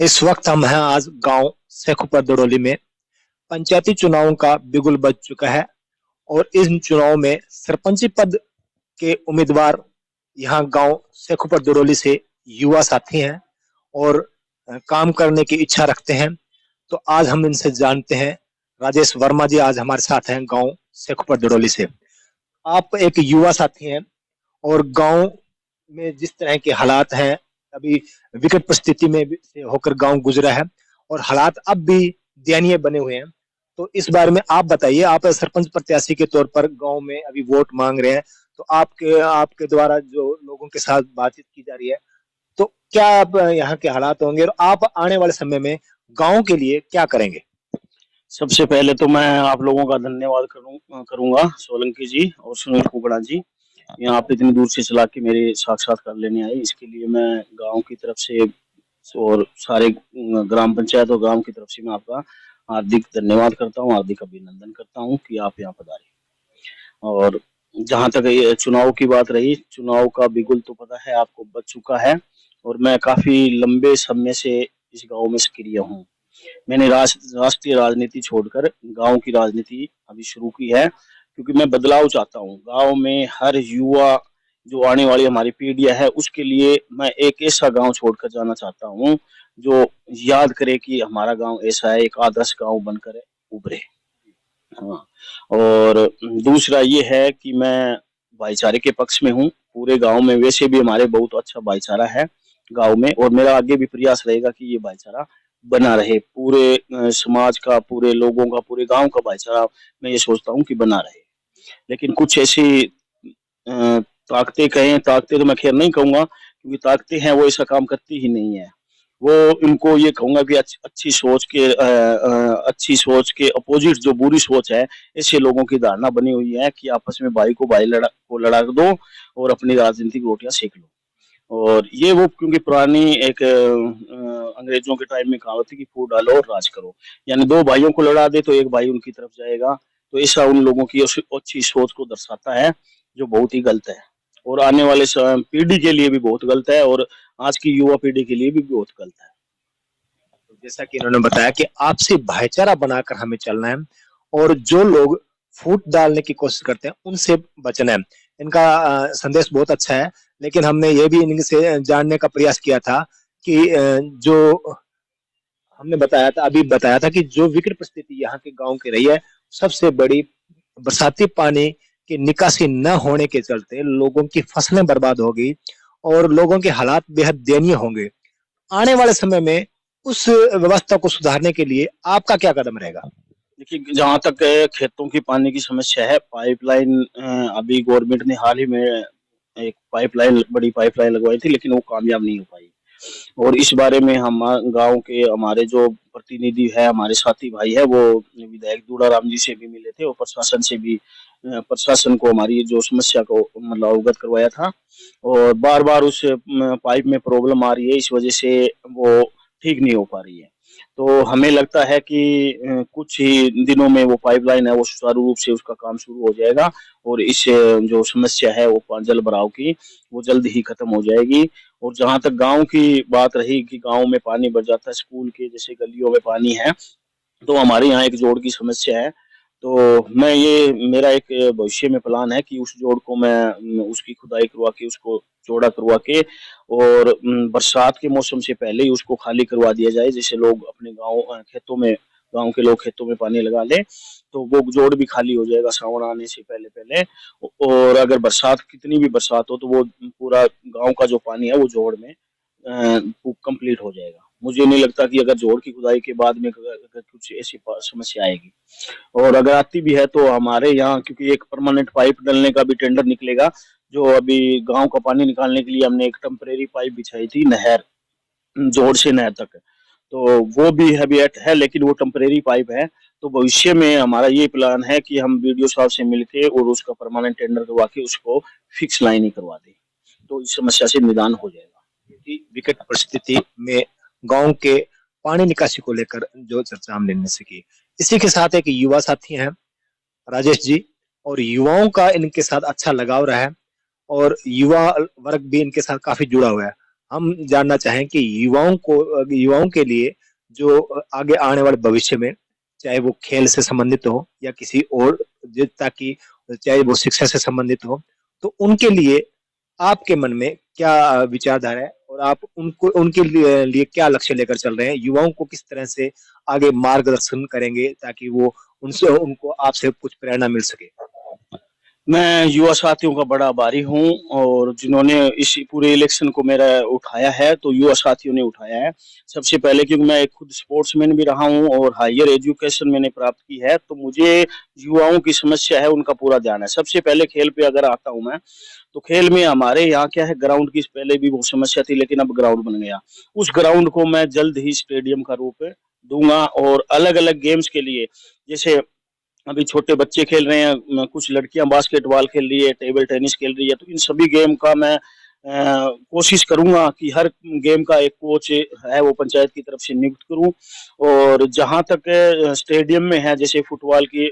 इस वक्त हम हैं आज गांव शेखुपर दड़ोली में। पंचायती चुनावों का बिगुल बज चुका है और इन चुनाव में सरपंची पद के उम्मीदवार यहाँ गांव शेखुपर दड़ोली से युवा साथी हैं और काम करने की इच्छा रखते हैं। तो आज हम इनसे जानते हैं। राजेश वर्मा जी आज हमारे साथ हैं गांव शेखुपर दड़ोली से। आप एक युवा साथी हैं और गांव में जिस तरह के हालात हैं, अभी विकट परिस्थिति में से होकर गांव गुजरा है और हालात अब भी दयनीय बने हुए हैं। तो इस बारे में आप बताइए। आप सरपंच प्रत्याशी के तौर पर गांव में अभी वोट मांग रहे हैं, तो आपके आपके द्वारा जो लोगों के साथ बातचीत की जा रही है, तो क्या आप यहाँ के हालात होंगे और आप आने वाले समय में गांव के लिए क्या करेंगे? सबसे पहले तो मैं आप लोगों का धन्यवाद करूंगा सोलंकी जी और सुनील कुकड़ा जी। यहाँ आप इतनी दूर से चला के मेरे साक्षात्कार लेने आए, इसके लिए मैं गांव की तरफ से और सारे ग्राम पंचायत और गांव की तरफ से मैं आपका हार्दिक धन्यवाद करता हूँ, हार्दिक अभिनंदन करता हूँ कि आप यहाँ पधारे। और जहाँ तक ये चुनाव की बात रही, चुनाव का बिगुल तो पता है आपको बज चुका है और मैं काफी लंबे समय से इस गांव में सक्रिय हूँ। मैंने राष्ट्रीय राजनीति छोड़कर गांव की राजनीति अभी शुरू की है, क्योंकि मैं बदलाव चाहता हूँ। गांव में हर युवा जो आने वाली हमारी पीढ़ियां है उसके लिए मैं एक ऐसा गांव छोड़कर जाना चाहता हूँ जो याद करे कि हमारा गांव ऐसा है, एक आदर्श गांव बनकर उभरे। हाँ, और दूसरा ये है कि मैं भाईचारे के पक्ष में हूँ। पूरे गांव में वैसे भी हमारे बहुत अच्छा भाईचारा है गांव में, और मेरा आगे भी प्रयास रहेगा कि ये भाईचारा बना रहे। पूरे समाज का, पूरे लोगों का, पूरे गांव का भाईचारा मैं ये सोचता हूँ कि बना रहे। लेकिन कुछ ऐसी ताकतें कहें, ताकतें तो मैं खैर नहीं कहूंगा क्योंकि ताकतें हैं वो ऐसा काम करती ही नहीं है। वो इनको ये कहूंगा कि अच्छी सोच के अपोजिट जो बुरी सोच है, ऐसे लोगों की धारणा बनी हुई है कि आपस में भाई को भाई लड़ा दो और अपनी राजनीतिक रोटियां सेक लो। और ये वो क्योंकि पुरानी एक अंग्रेजों के टाइम में कहावत थी कि फूट डालो और राज करो, यानी दो भाइयों को लड़ा दे तो एक भाई उनकी तरफ जाएगा। तो ऐसा उन लोगों की अच्छी सोच को दर्शाता है, जो बहुत ही गलत है और आने वाले पीढ़ी के लिए भी बहुत गलत है और आज की युवा पीढ़ी के लिए भी बहुत गलत है। तो जैसा कि इन्होंने बताया कि आपसी भाईचारा बनाकर हमें चलना है और जो लोग फूट डालने की कोशिश करते हैं उनसे बचना है। इनका संदेश बहुत अच्छा है, लेकिन हमने ये भी इनसे जानने का प्रयास किया था कि जो हमने बताया था, अभी बताया था कि जो विकट परिस्थिति यहाँ के गांव की रही है, सबसे बड़ी बरसाती पानी की निकासी न होने के चलते लोगों की फसलें बर्बाद होगी और लोगों के हालात बेहद दयनीय होंगे। आने वाले समय में उस व्यवस्था को सुधारने के लिए आपका क्या कदम रहेगा? देखिए, जहाँ तक खेतों की पानी की समस्या है, पाइपलाइन अभी गवर्नमेंट ने हाल ही में एक पाइपलाइन, बड़ी पाइपलाइन लगवाई थी, लेकिन वो कामयाब नहीं हो पाई। और इस बारे में हम गांव के हमारे जो प्रतिनिधि है, हमारे साथी भाई है, वो विधायक दूड़ाराम जी से भी मिले थे और प्रशासन से भी प्रशासन को हमारी जो समस्या को मतलब अवगत करवाया था। और बार बार उस पाइप में प्रॉब्लम आ रही है, इस वजह से वो ठीक नहीं हो पा रही है। तो हमें लगता है कि कुछ ही दिनों में वो पाइपलाइन है वो सुचारू रूप से उसका काम शुरू हो जाएगा और इस जो समस्या है वो जल भराव की, वो जल्द ही खत्म हो जाएगी। और जहां तक गांव की बात रही कि गांव में पानी भर जाता है, स्कूल के जैसे गलियों में पानी है, तो हमारे यहाँ एक जोड़ की समस्या है। तो मैं ये मेरा एक भविष्य में प्लान है कि उस जोड़ को मैं उसकी खुदाई करवा के, उसको चौड़ा करवा के और बरसात के मौसम से पहले ही उसको खाली करवा दिया जाए, जैसे लोग अपने खेतों में, गांव के लोग खेतों में पानी लगा ले, तो वो जोड़ भी खाली हो जाएगा सावन आने से पहले पहले। और अगर बरसात, कितनी भी बरसात हो, तो वो पूरा गांव का जो पानी है वो जोड़ में कंप्लीट हो जाएगा। मुझे नहीं लगता कि अगर जोड़ की खुदाई के बाद में अगर कुछ ऐसी समस्या आएगी, और अगर आती भी है तो हमारे यहाँ क्योंकि एक परमानेंट पाइप डलने का भी टेंडर निकलेगा। जो अभी गांव का पानी निकालने के लिए हमने एक टेम्परेरी पाइप बिछाई थी, नहर, जोड़ से नहर तक, तो वो भी हैबिएट है, लेकिन वो टेम्परेरी पाइप है। तो भविष्य में हमारा ये प्लान है कि हम बीडीओ साहब से मिलके और उसका परमानेंट टेंडर करवा के उसको फिक्स लाइन ही करवा दें, तो इस समस्या से निदान हो जाएगा। विकट परिस्थिति में गांव के पानी निकासी को लेकर जो चर्चा हमने इनसे की, इसी के साथ एक युवा साथी हैं राजेश जी, और युवाओं का इनके साथ अच्छा लगाव रहा है और युवा वर्ग भी इनके साथ काफी जुड़ा हुआ है। हम जानना चाहें कि युवाओं के लिए जो आगे आने वाले भविष्य में, चाहे वो खेल से संबंधित हो या किसी और, ताकि चाहे वो शिक्षा से संबंधित हो, तो उनके लिए आपके मन में क्या विचारधारा है और आप उनको उनके लिए क्या लक्ष्य लेकर चल रहे हैं? युवाओं को किस तरह से आगे मार्गदर्शन करेंगे ताकि वो उनसे उनको आपसे कुछ प्रेरणा मिल सके? मैं युवा साथियों का बड़ा आभारी हूँ और जिन्होंने इस पूरे इलेक्शन को मेरा उठाया है, तो युवा साथियों ने उठाया है। सबसे पहले क्योंकि मैं एक खुद स्पोर्ट्समैन भी रहा हूँ और हायर एजुकेशन मैंने प्राप्त की है, तो मुझे युवाओं की समस्या है उनका पूरा ध्यान है। सबसे पहले खेल पे अगर आता हूँ मैं, तो खेल में हमारे यहाँ क्या है, ग्राउंड की पहले भी बहुत समस्या थी, लेकिन अब ग्राउंड बन गया। उस ग्राउंड को मैं जल्द ही स्टेडियम का रूप दूंगा और अलग-अलग गेम्स के लिए, जैसे अभी छोटे बच्चे खेल रहे हैं, कुछ लड़कियां बास्केटबॉल खेल रही है, टेबल टेनिस खेल रही है, तो इन सभी गेम का मैं कोशिश करूंगा कि हर गेम का एक कोच है वो पंचायत की तरफ से नियुक्त करूं। और जहां तक स्टेडियम में है, जैसे फुटबॉल की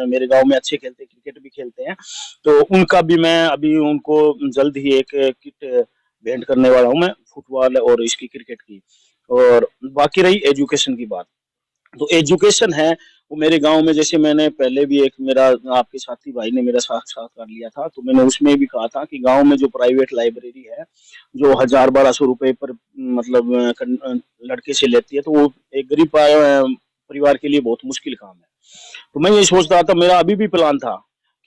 मेरे गांव में अच्छे खेलते हैं, क्रिकेट भी खेलते हैं, तो उनका भी मैं अभी उनको जल्द ही एक किट भेंट करने वाला हूं मैं, फुटबॉल और इसकी क्रिकेट की। और बाकी रही एजुकेशन की बात, तो एजुकेशन है वो मेरे गांव में, जैसे मैंने पहले भी एक मेरा आपके साथी भाई ने मेरा साक्षात्कार लिया था, तो मैंने उसमें भी कहा था कि गांव में जो प्राइवेट लाइब्रेरी है, जो 1000-1200 रुपए पर मतलब लड़के से लेती है, तो वो एक गरीब परिवार के लिए बहुत मुश्किल काम है। तो मैं ये सोच रहा था, मेरा अभी भी प्लान था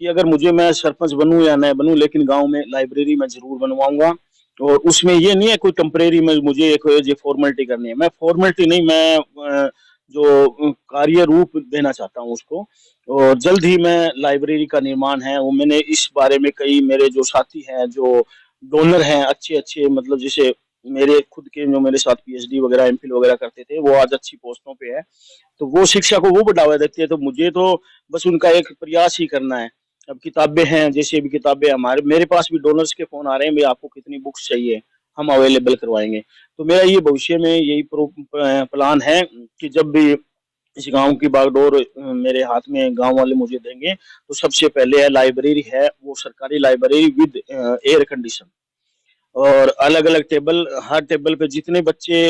कि अगर मुझे मैं सरपंच बनूं या न बनूं, लेकिन गांव में लाइब्रेरी मैं जरूर बनवाऊंगा। और उसमें ये नहीं है कोई टेम्परेरी में मुझे एक ये फॉर्मेलिटी करनी है, मैं फॉर्मेलिटी नहीं, मैं जो कार्य रूप देना चाहता हूँ उसको। और जल्द ही मैं लाइब्रेरी का निर्माण है वो, मैंने इस बारे में कई मेरे जो साथी हैं, जो डोनर हैं अच्छे अच्छे, मतलब जैसे मेरे खुद के जो मेरे साथ पीएचडी वगैरह एमफिल वगैरह करते थे, वो आज अच्छी पोस्टों पे है, तो वो शिक्षा को वो बढ़ावा देती है, तो मुझे तो बस उनका एक प्रयास ही करना है। अब किताबें हैं, जैसे भी किताबें हमारे मेरे पास भी डोनर्स के फोन आ रहे हैं, भाई आपको कितनी बुक्स चाहिए, हम अवेलेबल करवाएंगे। तो मेरा ये भविष्य में यही प्लान है कि जब भी इस गांव की बागडोर मेरे हाथ में गांव वाले मुझे देंगे, तो सबसे पहले है लाइब्रेरी है वो सरकारी लाइब्रेरी विद एयर कंडीशन, और अलग अलग टेबल, हर टेबल पे जितने बच्चे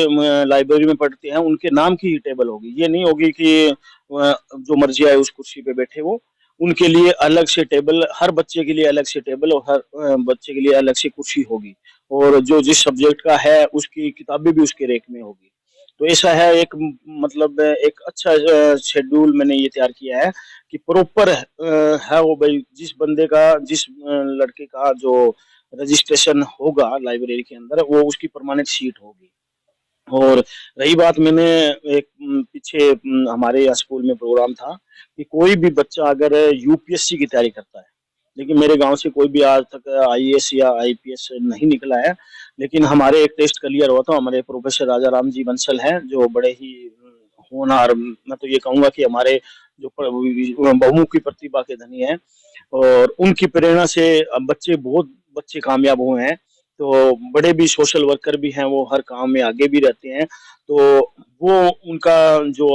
लाइब्रेरी में पढ़ते हैं उनके नाम की ही टेबल होगी। ये नहीं होगी कि जो मर्जी आए उस कुर्सी पे बैठे, वो उनके लिए अलग से टेबल, हर बच्चे के लिए अलग से टेबल और हर बच्चे के लिए अलग से कुर्सी होगी, और जो जिस सब्जेक्ट का है उसकी किताबें भी उसके रेक में होगी। तो ऐसा है एक मतलब एक अच्छा शेड्यूल मैंने ये तैयार किया है कि प्रॉपर है वो, भाई जिस बंदे का, जिस लड़के का जो रजिस्ट्रेशन होगा लाइब्रेरी के अंदर, वो उसकी परमानेंट सीट होगी। और रही बात, मैंने एक पीछे हमारे यहाँ स्कूल में प्रोग्राम था कि कोई भी बच्चा अगर यूपीएससी की तैयारी करता है, लेकिन मेरे गांव से कोई भी आज तक आईएएस या आईपीएस नहीं निकला है, लेकिन हमारे एक टेस्ट क्लियर हुआ था, हमारे प्रोफेसर राजा राम जी बंसल हैं, जो बड़े ही होनहार, मैं तो ये कहूंगा कि हमारे जो बहुमुखी प्रतिभा के धनी हैं, और उनकी प्रेरणा से अब बहुत बच्चे कामयाब हुए हैं। तो बड़े भी सोशल वर्कर भी हैं, वो हर काम में आगे भी रहते हैं। तो वो उनका जो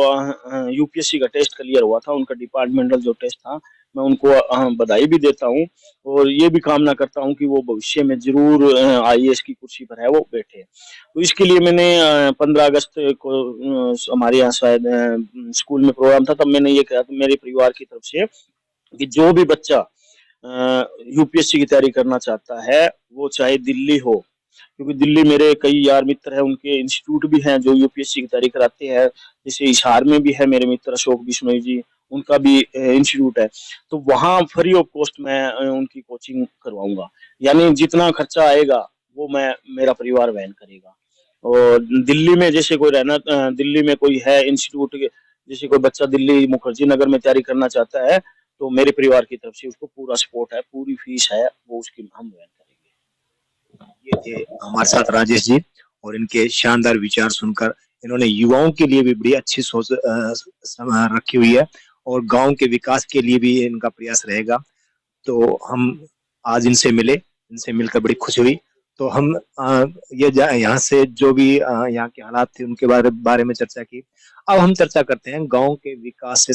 यूपीएससी का टेस्ट क्लियर हुआ था, उनका डिपार्टमेंटल जो टेस्ट था, मैं उनको बधाई भी देता हूँ और ये भी कामना करता हूँ कि वो भविष्य में जरूर आईएएस की कुर्सी पर है वो बैठे। तो इसके लिए मैंने 15 अगस्त को हमारे यहाँ शायद स्कूल में प्रोग्राम था, तब मैंने ये कहा था मेरे परिवार की तरफ से कि जो भी बच्चा यूपीएससी की तैयारी करना चाहता है, वो चाहे दिल्ली हो, क्योंकि दिल्ली मेरे कई यार मित्र हैं, उनके इंस्टीट्यूट भी हैं जो यूपीएससी की तैयारी कराते हैं, जैसे हिसार में भी है मेरे मित्र अशोक बिश्नोई जी, उनका भी इंस्टीट्यूट है, तो वहाँ फ्री ऑफ कॉस्ट मैं उनकी कोचिंग करवाऊंगा। यानी जितना खर्चा आएगा वो मैं, मेरा परिवार वहन करेगा। और दिल्ली में जैसे कोई रहना, दिल्ली में कोई है इंस्टीट्यूट, जैसे कोई बच्चा दिल्ली मुखर्जी नगर में तैयारी करना चाहता है, तो मेरे परिवार की तरफ से उसको पूरा सपोर्ट है, पूरी फीस है वो उसकी हम वहन करेंगे। ये थे हमारे साथ राजेश जी, और इनके शानदार विचार सुनकर इन्होंने युवाओं के लिए भी बड़ी अच्छी सोच रखी हुई है और गांव के विकास के लिए भी इनका प्रयास रहेगा। तो हम आज इनसे मिले, इनसे मिलकर बड़ी खुशी हुई। तो हम ये यहाँ से जो भी यहाँ के हालात थे उनके बारे में चर्चा की। अब हम चर्चा करते हैं गांव के विकास से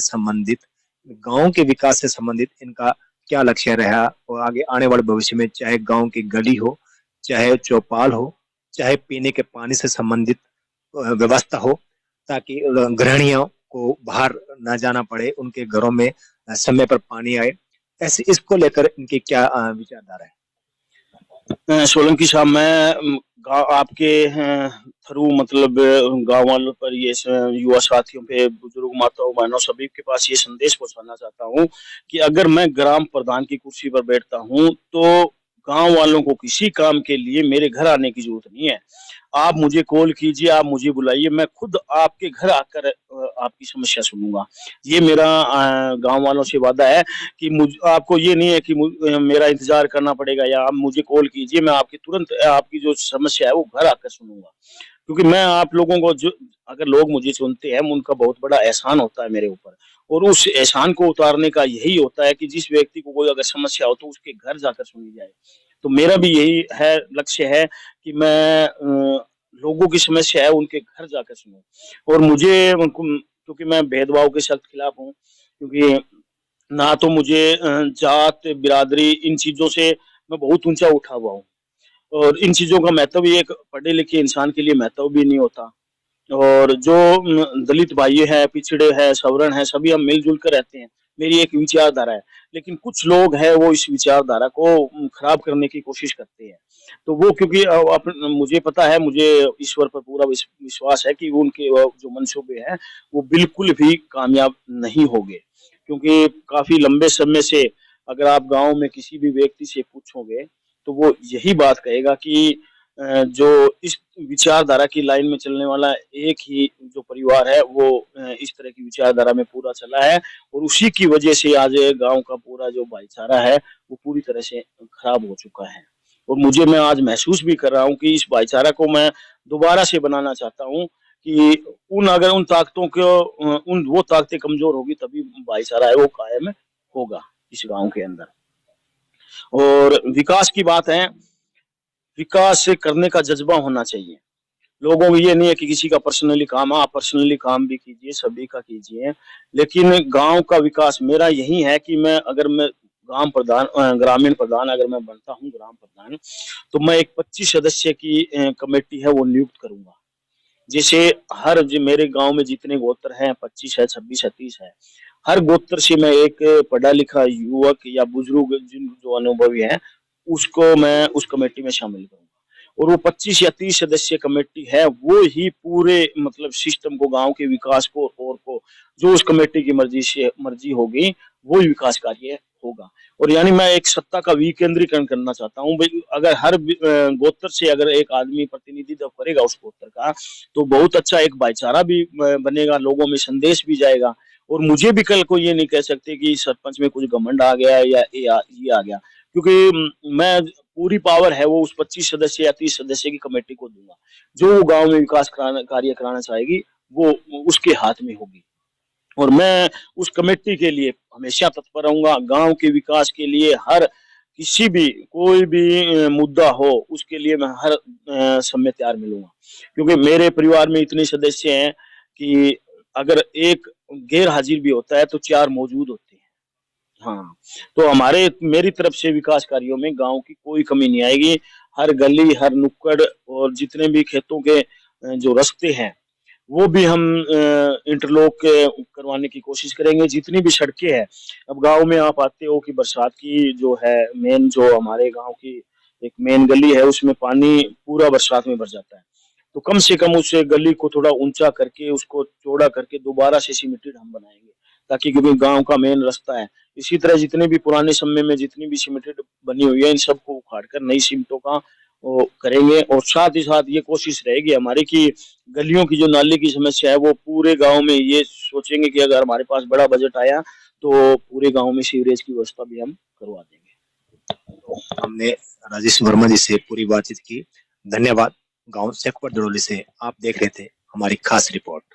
संबंधित इनका क्या लक्ष्य रहा और आगे आने वाले भविष्य में, चाहे गांव की गली हो, चाहे चौपाल हो, चाहे पीने के पानी से संबंधित व्यवस्था हो, ताकि गृहिणियों को बाहर ना जाना पड़े, उनके घरों में समय पर पानी आए। ऐसे इसको लेकर इनकी क्या विचारधारा है? सोलंकी साहब, मैं आपके थ्रू मतलब गांव वालों पर युवा साथियों पे, बुजुर्ग माताओं बहनों सभी के पास ये संदेश पहुंचाना चाहता हूँ कि अगर मैं ग्राम प्रधान की कुर्सी पर बैठता हूँ तो गांव वालों को किसी काम के लिए मेरे घर आने की जरूरत नहीं है। आप मुझे कॉल कीजिए, आप मुझे बुलाइए, मैं खुद आपके घर आकर आपकी समस्या सुनूंगा। ये मेरा गांव वालों से वादा है कि आपको ये नहीं है कि मेरा इंतजार करना पड़ेगा, या आप मुझे कॉल कीजिए, मैं आपकी तुरंत आपकी जो समस्या है वो घर आकर सुनूंगा। क्योंकि मैं आप लोगों को जो, अगर लोग मुझे सुनते हैं, उनका बहुत बड़ा एहसान होता है मेरे ऊपर, और उस एहसान को उतारने का यही होता है कि जिस व्यक्ति को कोई अगर समस्या हो तो उसके घर जाकर सुनी जाए। तो मेरा भी यही है, लक्ष्य है कि मैं लोगों की समस्या है उनके घर जाकर सुनूं। और मुझे क्योंकि मैं भेदभाव के सख्त खिलाफ हूँ, क्योंकि ना तो मुझे जात बिरादरी इन चीजों से मैं बहुत ऊंचा उठा हुआ हूँ, और इन चीजों का महत्व भी एक पढ़े लिखे इंसान के लिए महत्व भी नहीं होता। और जो दलित भाई है, पिछड़े हैं, सवर्ण है, सभी हम मिलजुल कर रहते हैं, मेरी एक विचारधारा है। लेकिन कुछ लोग हैं वो इस विचारधारा को खराब करने की कोशिश करते हैं। तो वो क्योंकि मुझे पता है, मुझे ईश्वर पर पूरा विश्वास है कि उनके जो मंसूबे हैं वो बिल्कुल भी कामयाब नहीं होंगे। क्योंकि काफी लंबे समय से अगर आप गांव में किसी भी व्यक्ति से पूछोगे तो वो यही बात कहेगा कि जो इस विचारधारा की लाइन में चलने वाला एक ही जो परिवार है वो इस तरह की विचारधारा में पूरा चला है, और उसी की वजह से आज गांव का पूरा जो भाईचारा है वो पूरी तरह से खराब हो चुका है। और मुझे, मैं आज महसूस भी कर रहा हूँ कि इस भाईचारा को मैं दोबारा से बनाना चाहता हूँ कि अगर उन ताकतों को उन वो ताकतें कमजोर होगी तभी भाईचारा है वो कायम होगा इस गांव के अंदर। और विकास की बात है, विकास करने का जज्बा होना चाहिए लोगों को। ये नहीं है कि किसी का पर्सनली काम, आप पर्सनली काम भी कीजिए, सभी का कीजिए, लेकिन गांव का विकास मेरा यही है कि मैं ग्राम प्रधान, ग्रामीण प्रधान अगर मैं बनता हूँ ग्राम प्रधान, तो मैं एक 25 सदस्य की कमेटी है वो नियुक्त करूंगा। जैसे हर जो मेरे गांव में जितने गोत्र हैं, 25 है, 26 है, 30 है, हर गोत्र से मैं एक पढ़ा लिखा युवक या बुजुर्ग जिन जो अनुभवी है उसको मैं उस कमेटी में शामिल करूंगा। और वो 25 या 30 सदस्य कमेटी है वो ही पूरे मतलब सिस्टम को, गांव के विकास को और को जो उस कमेटी की मर्जी होगी वो ही विकास कार्य होगा। और यानी मैं एक सत्ता का विकेंद्रीकरण करना चाहता हूँ भाई। अगर हर गोत्र से अगर एक आदमी प्रतिनिधित्व करेगा उस गोत्र का, तो बहुत अच्छा एक भाईचारा भी बनेगा, लोगों में संदेश भी जाएगा। और मुझे भी कल को ये नहीं कह सकते कि सरपंच में कुछ घमंड आ गया या ये आ गया, क्योंकि मैं पूरी पावर है वो उस 25 सदस्य या 30 सदस्य की कमेटी को दूंगा। जो गांव में विकास कार्य कराना चाहेगी वो उसके हाथ में होगी। और मैं उस कमेटी के लिए हमेशा तत्पर रहूंगा, गांव के विकास के लिए। हर किसी भी कोई भी मुद्दा हो उसके लिए मैं हर समय तैयार मिलूंगा, क्योंकि मेरे परिवार में इतने सदस्य हैं कि अगर एक गैर हाजिर भी होता है तो 4 मौजूद होते हैं। हाँ, तो हमारे मेरी तरफ से विकास कार्यों में गांव की कोई कमी नहीं आएगी। हर गली, हर नुक्कड़ और जितने भी खेतों के जो रास्ते हैं वो भी हम इंटरलॉक करवाने की कोशिश करेंगे। जितनी भी सड़कें हैं, अब गांव में आप आते हो कि बरसात की जो है मेन, जो हमारे गांव की एक मेन गली है उसमें पानी पूरा बरसात में भर जाता है। तो कम से कम उस गली को थोड़ा ऊंचा करके, उसको चौड़ा करके दोबारा से सीमेंटेड हम बनाएंगे, ताकि क्योंकि गांव का मेन रास्ता है। इसी तरह जितने भी पुराने समय में जितनी भी सीमेंटेड बनी हुई है इन सबको उखाड़ कर नई सीमेंटों का वो करेंगे। और साथ ही साथ ये कोशिश रहेगी हमारी कि गलियों की जो नाली की समस्या है वो पूरे गांव में, ये सोचेंगे कि अगर हमारे पास बड़ा बजट आया तो पूरे गांव में सीवरेज की व्यवस्था भी हम करवा देंगे। हमने राजेश वर्मा जी से पूरी बातचीत की। धन्यवाद। गांव शेखपुर दड़ोली से आप देख रहे थे हमारी खास रिपोर्ट।